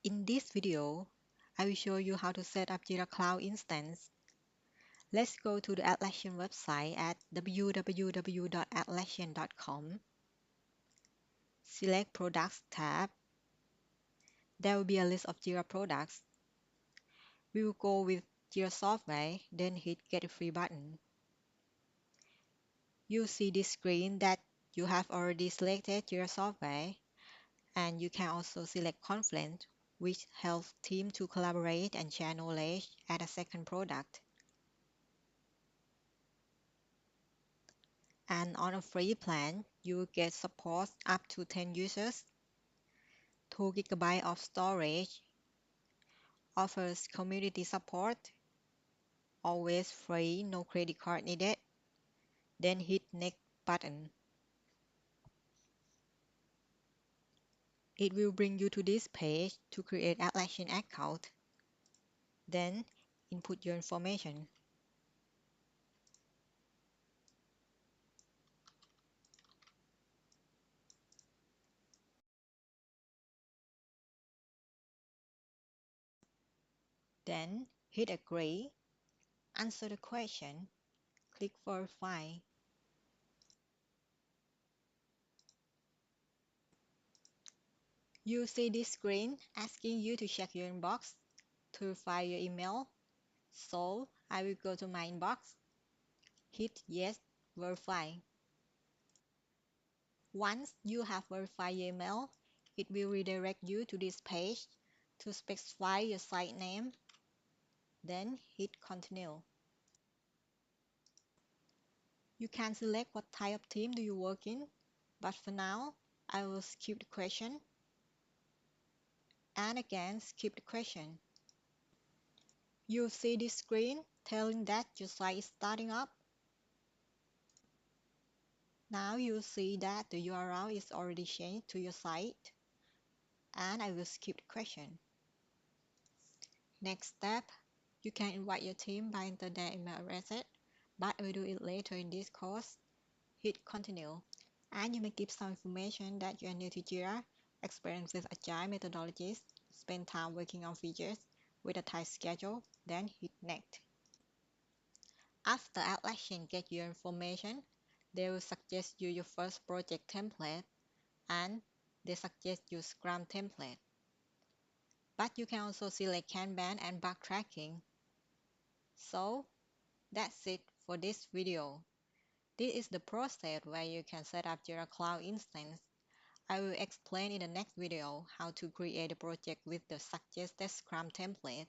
In this video, I will show you how to set up Jira Cloud instance. Let's go to the Atlassian website at www.atlassian.com. Select Products tab. There will be a list of Jira products. We will go with Jira Software, then hit Get a Free button. You see this screen that you have already selected Jira Software, and you can also select Confluence, which helps teams to collaborate and share knowledge as a second product. And on a free plan, you get support up to 10 users, 2 GB of storage, offers community support, always free, no credit card needed. Then hit Next button. It will bring you to this page to create Atlassian account. Then input your information. Then hit Agree, answer the question, click Verify. You see this screen asking you to check your inbox to verify your email. So I will go to my inbox, hit Yes, Verify. Once you have verified your email, it will redirect you to this page to specify your site name, then hit Continue. You can select what type of team do you work in, but for now, I will skip the question, and again skip the question. You'll see this screen telling that your site is starting up. Now you'll see that the URL is already changed to your site, and I will skip the question. Next step, you can invite your team by entering their email address, but I will do it later in this course. Hit Continue, and you may give some information that you are new to Jira, experience with agile methodologies, spend time working on features with a tight schedule, then hit Next. After Atlassian gets your information, they will suggest you your first project template, and they suggest you Scrum template. But you can also select Kanban and bug tracking. So that's it for this video. This is the process where you can set up Jira Cloud instance. I will explain in the next video how to create a project with the suggested Scrum template.